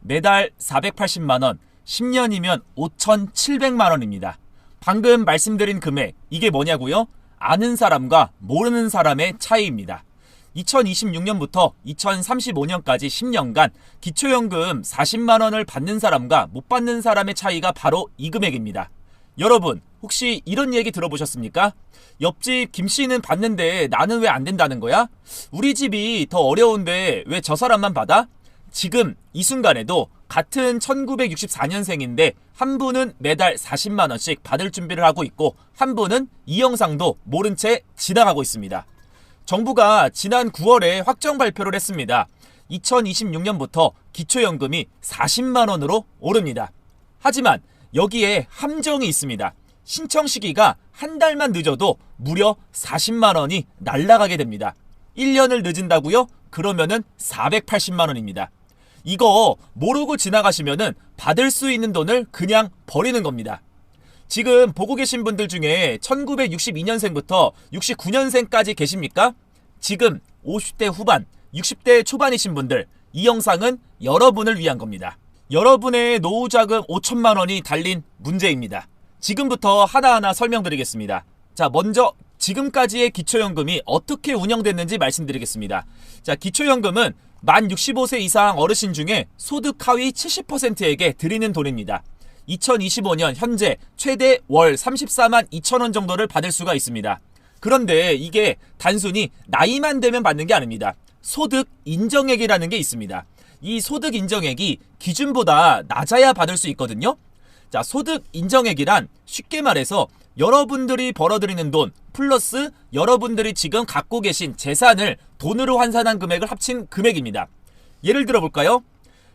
매달 480만원, 10년이면 5,700만원입니다. 방금 말씀드린 금액, 이게 뭐냐고요? 아는 사람과 모르는 사람의 차이입니다. 2026년부터 2035년까지 10년간 기초연금 40만원을 받는 사람과 못 받는 사람의 차이가 바로 이 금액입니다. 여러분, 혹시 이런 얘기 들어보셨습니까? 옆집 김씨는 받는데 나는 왜 안 된다는 거야? 우리 집이 더 어려운데 왜 저 사람만 받아? 지금 이 순간에도 같은 1964년생인데 한 분은 매달 40만원씩 받을 준비를 하고 있고 한 분은 이 영상도 모른 채 지나가고 있습니다. 정부가 지난 9월에 확정 발표를 했습니다. 2026년부터 기초연금이 40만원으로 오릅니다. 하지만 여기에 함정이 있습니다. 신청 시기가 한 달만 늦어도 무려 40만원이 날아가게 됩니다. 1년을 늦은다고요? 그러면은 480만원입니다. 이거 모르고 지나가시면은 받을 수 있는 돈을 그냥 버리는 겁니다. 지금 보고 계신 분들 중에 1962년생부터 69년생까지 계십니까? 지금 50대 후반, 60대 초반이신 분들, 이 영상은 여러분을 위한 겁니다. 여러분의 노후자금 5천만 원이 달린 문제입니다. 지금부터 하나하나 설명드리겠습니다. 자, 먼저 지금까지의 기초연금이 어떻게 운영됐는지 말씀드리겠습니다. 자, 기초연금은 만 65세 이상 어르신 중에 소득 하위 70%에게 드리는 돈입니다. 2025년 현재 최대 월 34만 2천 원 정도를 받을 수가 있습니다. 그런데 이게 단순히 나이만 되면 받는 게 아닙니다. 소득 인정액이라는 게 있습니다. 이 소득 인정액이 기준보다 낮아야 받을 수 있거든요. 자, 소득 인정액이란 쉽게 말해서 여러분들이 벌어들이는 돈 플러스 여러분들이 지금 갖고 계신 재산을 돈으로 환산한 금액을 합친 금액입니다. 예를 들어 볼까요?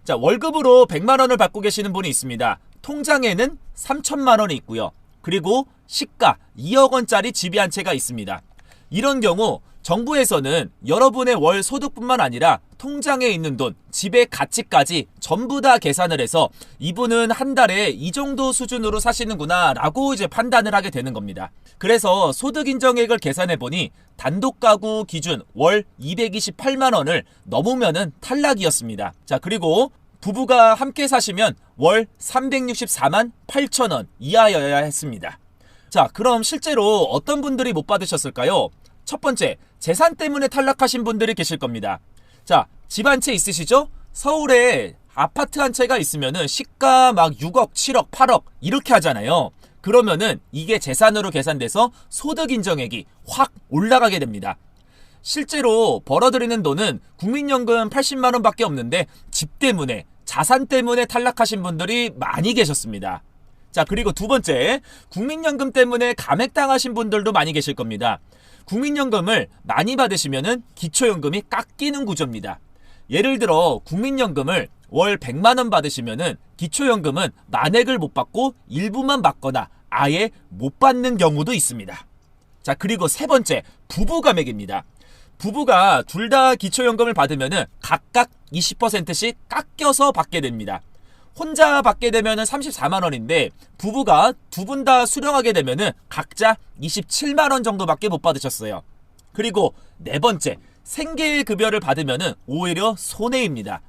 자, 월급으로 100만 원을 받고 계시는 분이 있습니다. 통장에는 3천만 원이 있고요. 그리고 시가 2억 원짜리 집이 한 채가 있습니다. 이런 경우 정부에서는 여러분의 월 소득뿐만 아니라 통장에 있는 돈, 집의 가치까지 전부 다 계산을 해서 이분은 한 달에 이 정도 수준으로 사시는구나 라고 이제 판단을 하게 되는 겁니다. 그래서 소득 인정액을 계산해 보니 단독 가구 기준 월 228만 원을 넘으면은 탈락이었습니다. 자, 그리고 부부가 함께 사시면 월 364만 8천 원 이하여야 했습니다. 자, 그럼 실제로 어떤 분들이 못 받으셨을까요? 첫 번째, 재산 때문에 탈락하신 분들이 계실 겁니다. 자, 집 한 채 있으시죠? 서울에 아파트 한 채가 있으면은 시가 막 6억, 7억, 8억 이렇게 하잖아요. 그러면은 이게 재산으로 계산돼서 소득 인정액이 확 올라가게 됩니다. 실제로 벌어들이는 돈은 국민연금 80만 원밖에 없는데 집 때문에, 자산 때문에 탈락하신 분들이 많이 계셨습니다. 자, 그리고 두 번째, 국민연금 때문에 감액당하신 분들도 많이 계실 겁니다. 국민연금을 많이 받으시면은 기초연금이 깎이는 구조입니다. 예를 들어 국민연금을 월 100만 원 받으시면은 기초연금은 만액을 못 받고 일부만 받거나 아예 못 받는 경우도 있습니다. 자, 그리고 세 번째, 부부 감액입니다. 부부가 둘 다 기초연금을 받으면은 각각 20%씩 깎여서 받게 됩니다. 혼자 받게 되면은 34만 원인데 부부가 두 분 다 수령하게 되면은 각자 27만 원 정도밖에 못 받으셨어요. 그리고 네 번째, 생계급여를 받으면은 오히려 손해입니다.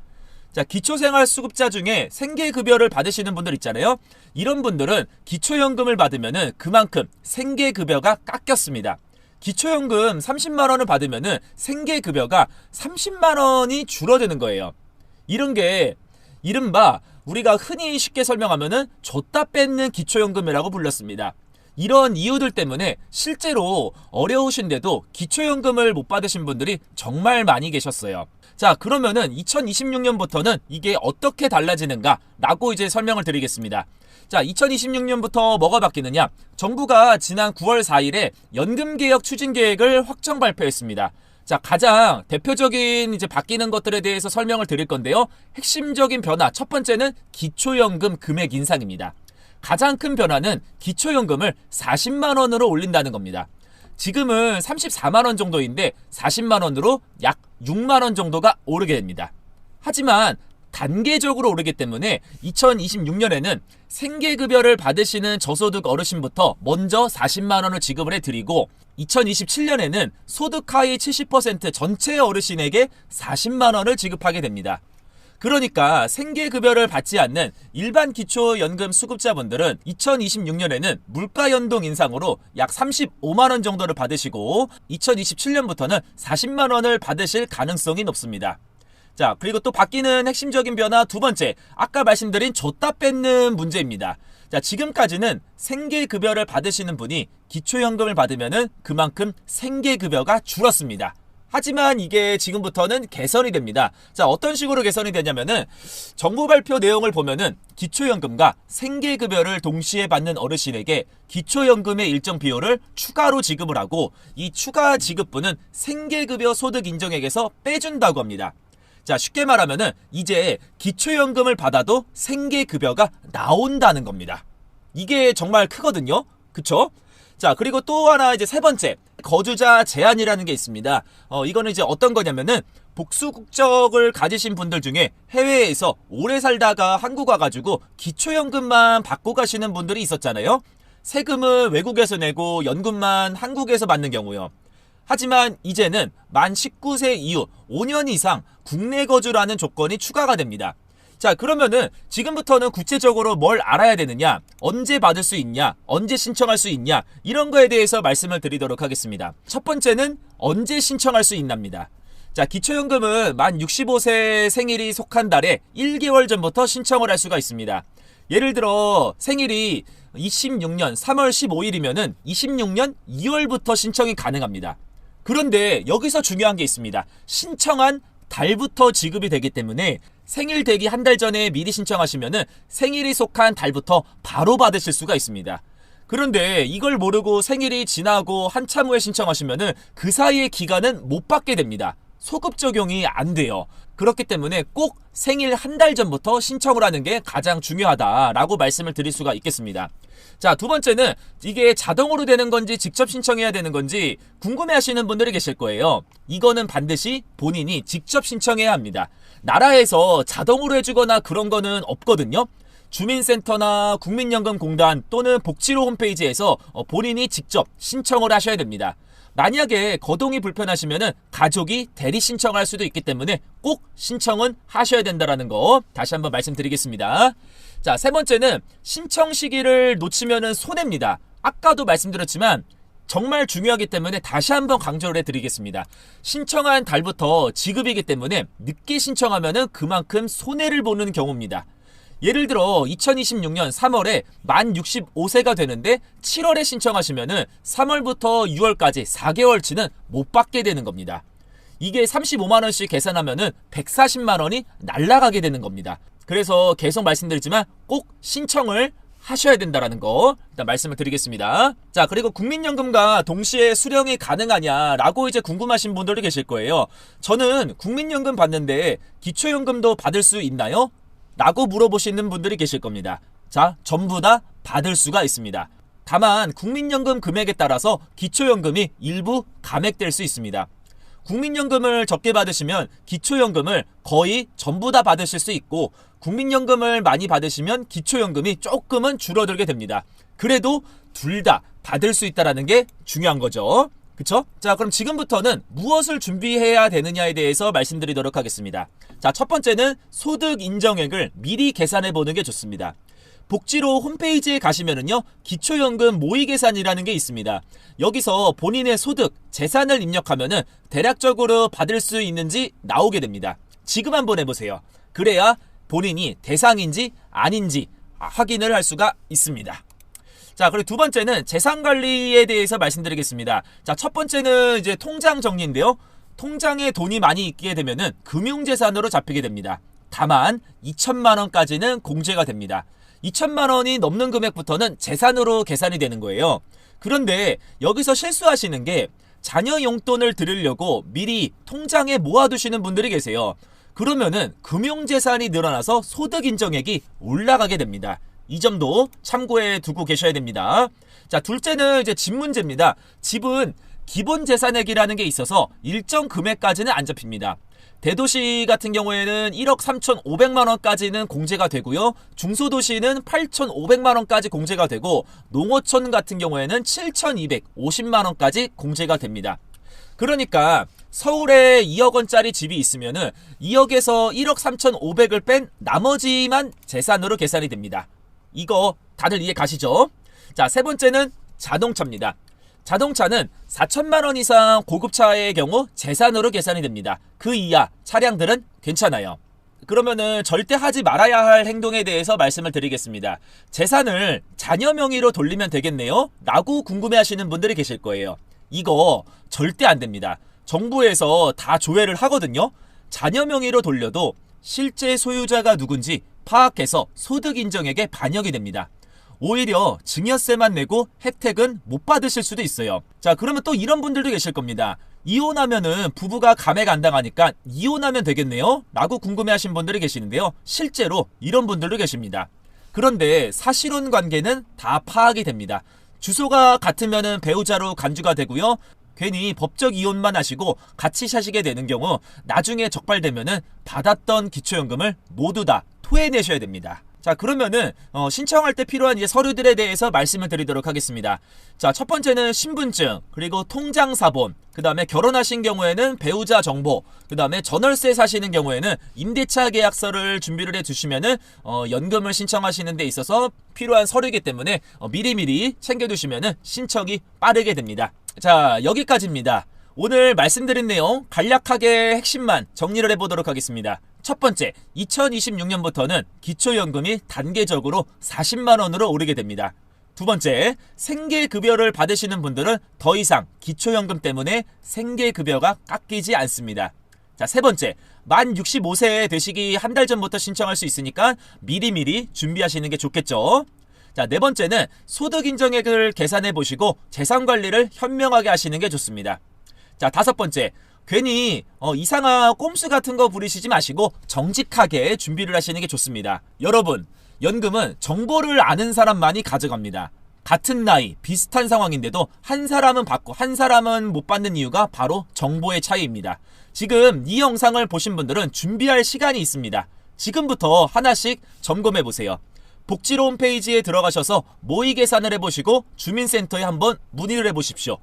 자, 기초생활수급자 중에 생계급여를 받으시는 분들 있잖아요. 이런 분들은 기초연금을 받으면은 그만큼 생계급여가 깎였습니다. 기초연금 30만 원을 받으면은 생계급여가 30만 원이 줄어드는 거예요. 이런 게 이른바 우리가 흔히 쉽게 설명하면은 줬다 뺏는 기초연금이라고 불렸습니다. 이런 이유들 때문에 실제로 어려우신데도 기초연금을 못 받으신 분들이 정말 많이 계셨어요. 자, 그러면은 2026년부터는 이게 어떻게 달라지는가 라고 이제 설명을 드리겠습니다. 자, 2026년부터 뭐가 바뀌느냐? 정부가 지난 9월 4일에 연금개혁 추진계획을 확정 발표했습니다. 자, 가장 대표적인 이제 바뀌는 것들에 대해서 설명을 드릴 건데요. 핵심적인 변화, 첫 번째는 기초연금 금액 인상입니다. 가장 큰 변화는 기초연금을 40만 원으로 올린다는 겁니다. 지금은 34만 원 정도인데 40만 원으로 약 6만 원 정도가 오르게 됩니다. 하지만 단계적으로 오르기 때문에 2026년에는 생계급여를 받으시는 저소득 어르신부터 먼저 40만 원을 지급을 해드리고 2027년에는 소득 하위 70% 전체 어르신에게 40만 원을 지급하게 됩니다. 그러니까 생계급여를 받지 않는 일반 기초연금 수급자분들은 2026년에는 물가연동 인상으로 약 35만원 정도를 받으시고 2027년부터는 40만원을 받으실 가능성이 높습니다. 자, 그리고 또 바뀌는 핵심적인 변화 두 번째, 아까 말씀드린 줬다 뺏는 문제입니다. 자, 지금까지는 생계급여를 받으시는 분이 기초연금을 받으면은 그만큼 생계급여가 줄었습니다. 하지만 이게 지금부터는 개선이 됩니다. 자, 어떤 식으로 개선이 되냐면은 정부 발표 내용을 보면은 기초연금과 생계급여를 동시에 받는 어르신에게 기초연금의 일정 비율을 추가로 지급을 하고 이 추가 지급분은 생계급여 소득 인정액에서 빼준다고 합니다. 자, 쉽게 말하면은 이제 기초연금을 받아도 생계급여가 나온다는 겁니다. 이게 정말 크거든요. 그쵸? 자, 그리고 또 하나 이제 세 번째, 거주자 제한이라는 게 있습니다. 이거는 이제 어떤 거냐면은 복수 국적을 가지신 분들 중에 해외에서 오래 살다가 한국 와가지고 기초연금만 받고 가시는 분들이 있었잖아요. 세금은 외국에서 내고 연금만 한국에서 받는 경우요. 하지만 이제는 만 19세 이후 5년 이상 국내 거주라는 조건이 추가가 됩니다. 자, 그러면은 지금부터는 구체적으로 뭘 알아야 되느냐, 언제 받을 수 있냐, 언제 신청할 수 있냐, 이런 거에 대해서 말씀을 드리도록 하겠습니다. 첫 번째는 언제 신청할 수 있납니다. 자, 기초연금은 만 65세 생일이 속한 달에 1개월 전부터 신청을 할 수가 있습니다. 예를 들어 생일이 26년 3월 15일이면은 26년 2월부터 신청이 가능합니다. 그런데 여기서 중요한 게 있습니다. 신청한 달부터 지급이 되기 때문에 생일 되기 한 달 전에 미리 신청하시면은 생일이 속한 달부터 바로 받으실 수가 있습니다. 그런데 이걸 모르고 생일이 지나고 한참 후에 신청하시면은 그 사이의 기간은 못 받게 됩니다. 소급 적용이 안 돼요. 그렇기 때문에 꼭 생일 한 달 전부터 신청을 하는 게 가장 중요하다라고 말씀을 드릴 수가 있겠습니다. 자, 두 번째는 이게 자동으로 되는 건지 직접 신청해야 되는 건지 궁금해 하시는 분들이 계실 거예요. 이거는 반드시 본인이 직접 신청해야 합니다. 나라에서 자동으로 해주거나 그런 거는 없거든요. 주민센터나 국민연금공단 또는 복지로 홈페이지에서 본인이 직접 신청을 하셔야 됩니다. 만약에 거동이 불편하시면은 가족이 대리 신청할 수도 있기 때문에 꼭 신청은 하셔야 된다는 거 다시 한번 말씀드리겠습니다. 자, 세 번째는 신청 시기를 놓치면은 손해입니다. 아까도 말씀드렸지만 정말 중요하기 때문에 다시 한번 강조를 해드리겠습니다. 신청한 달부터 지급이기 때문에 늦게 신청하면은 그만큼 손해를 보는 경우입니다. 예를 들어 2026년 3월에 만 65세가 되는데 7월에 신청하시면은 3월부터 6월까지 4개월치는 못 받게 되는 겁니다. 이게 35만원씩 계산하면은 140만원이 날아가게 되는 겁니다. 그래서 계속 말씀드리지만 꼭 신청을 하셔야 된다는 거 일단 말씀을 드리겠습니다. 자, 그리고 국민연금과 동시에 수령이 가능하냐라고 이제 궁금하신 분들도 계실 거예요. 저는 국민연금 받는데 기초연금도 받을 수 있나요? 라고 물어보시는 분들이 계실 겁니다. 자, 전부 다 받을 수가 있습니다. 다만 국민연금 금액에 따라서 기초연금이 일부 감액될 수 있습니다. 국민연금을 적게 받으시면 기초연금을 거의 전부 다 받으실 수 있고 국민연금을 많이 받으시면 기초연금이 조금은 줄어들게 됩니다. 그래도 둘 다 받을 수 있다는 게 중요한 거죠. 그쵸? 자, 그럼 지금부터는 무엇을 준비해야 되느냐에 대해서 말씀드리도록 하겠습니다. 자, 첫 번째는 소득 인정액을 미리 계산해 보는 게 좋습니다. 복지로 홈페이지에 가시면은요, 기초연금 모의 계산이라는 게 있습니다. 여기서 본인의 소득, 재산을 입력하면은 대략적으로 받을 수 있는지 나오게 됩니다. 지금 한번 해보세요. 그래야 본인이 대상인지 아닌지 확인을 할 수가 있습니다. 자, 그리고 두 번째는 재산 관리에 대해서 말씀드리겠습니다. 자, 첫 번째는 이제 통장 정리인데요. 통장에 돈이 많이 있게 되면은 금융재산으로 잡히게 됩니다. 다만 2천만 원까지는 공제가 됩니다. 2천만 원이 넘는 금액부터는 재산으로 계산이 되는 거예요. 그런데 여기서 실수하시는 게 자녀 용돈을 드리려고 미리 통장에 모아두시는 분들이 계세요. 그러면은 금융재산이 늘어나서 소득 인정액이 올라가게 됩니다. 이 점도 참고해 두고 계셔야 됩니다. 자, 둘째는 이제 집 문제입니다. 집은 기본 재산액이라는 게 있어서 일정 금액까지는 안 잡힙니다. 대도시 같은 경우에는 1억 3,500만 원까지는 공제가 되고요. 중소도시는 8,500만 원까지 공제가 되고 농어촌 같은 경우에는 7,250만 원까지 공제가 됩니다. 그러니까 서울에 2억 원짜리 집이 있으면은 2억에서 1억 3,500을 뺀 나머지만 재산으로 계산이 됩니다. 이거 다들 이해 가시죠? 자, 세 번째는 자동차입니다. 자동차는 4천만 원 이상 고급차의 경우 재산으로 계산이 됩니다. 그 이하 차량들은 괜찮아요. 그러면은 절대 하지 말아야 할 행동에 대해서 말씀을 드리겠습니다. 재산을 자녀 명의로 돌리면 되겠네요? 라고 궁금해하시는 분들이 계실 거예요. 이거 절대 안 됩니다. 정부에서 다 조회를 하거든요. 자녀 명의로 돌려도 실제 소유자가 누군지 파악해서 소득 인정액에 반영이 됩니다. 오히려 증여세만 내고 혜택은 못 받으실 수도 있어요. 자, 그러면 또 이런 분들도 계실 겁니다. 이혼하면은 부부가 감액 안 당하니까 이혼하면 되겠네요? 라고 궁금해하신 분들이 계시는데요. 실제로 이런 분들도 계십니다. 그런데 사실혼 관계는 다 파악이 됩니다. 주소가 같으면은 배우자로 간주가 되고요. 괜히 법적 이혼만 하시고 같이 사시게 되는 경우 나중에 적발되면은 받았던 기초연금을 모두 다 토해내셔야 됩니다. 자, 그러면은 신청할 때 필요한 이제 서류들에 대해서 말씀을 드리도록 하겠습니다. 자, 첫 번째는 신분증, 그리고 통장사본, 그 다음에 결혼하신 경우에는 배우자 정보, 그 다음에 전월세 사시는 경우에는 임대차 계약서를 준비를 해두시면은 연금을 신청하시는 데 있어서 필요한 서류이기 때문에 미리미리 챙겨두시면은 신청이 빠르게 됩니다. 자, 여기까지입니다. 오늘 말씀드린 내용 간략하게 핵심만 정리를 해보도록 하겠습니다. 첫 번째, 2026년부터는 기초연금이 단계적으로 40만원으로 오르게 됩니다. 두 번째, 생계급여를 받으시는 분들은 더 이상 기초연금 때문에 생계급여가 깎이지 않습니다. 자, 세 번째, 만 65세 되시기 한 달 전부터 신청할 수 있으니까 미리미리 준비하시는 게 좋겠죠. 자, 네 번째는 소득 인정액을 계산해 보시고 재산 관리를 현명하게 하시는 게 좋습니다. 자, 다섯 번째, 괜히 이상한 꼼수 같은 거 부리시지 마시고 정직하게 준비를 하시는 게 좋습니다. 여러분, 연금은 정보를 아는 사람만이 가져갑니다. 같은 나이, 비슷한 상황인데도 한 사람은 받고 한 사람은 못 받는 이유가 바로 정보의 차이입니다. 지금 이 영상을 보신 분들은 준비할 시간이 있습니다. 지금부터 하나씩 점검해 보세요. 복지로 홈페이지에 들어가셔서 모의 계산을 해보시고 주민센터에 한번 문의를 해보십시오.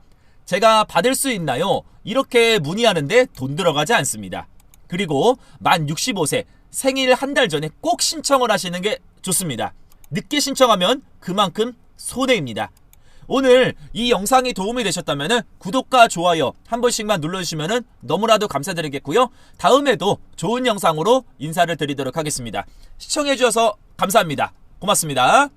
제가 받을 수 있나요? 이렇게 문의하는데 돈 들어가지 않습니다. 그리고 만 65세 생일 한 달 전에 꼭 신청을 하시는 게 좋습니다. 늦게 신청하면 그만큼 손해입니다. 오늘 이 영상이 도움이 되셨다면 구독과 좋아요 한 번씩만 눌러주시면 너무나도 감사드리겠고요. 다음에도 좋은 영상으로 인사를 드리도록 하겠습니다. 시청해주셔서 감사합니다. 고맙습니다.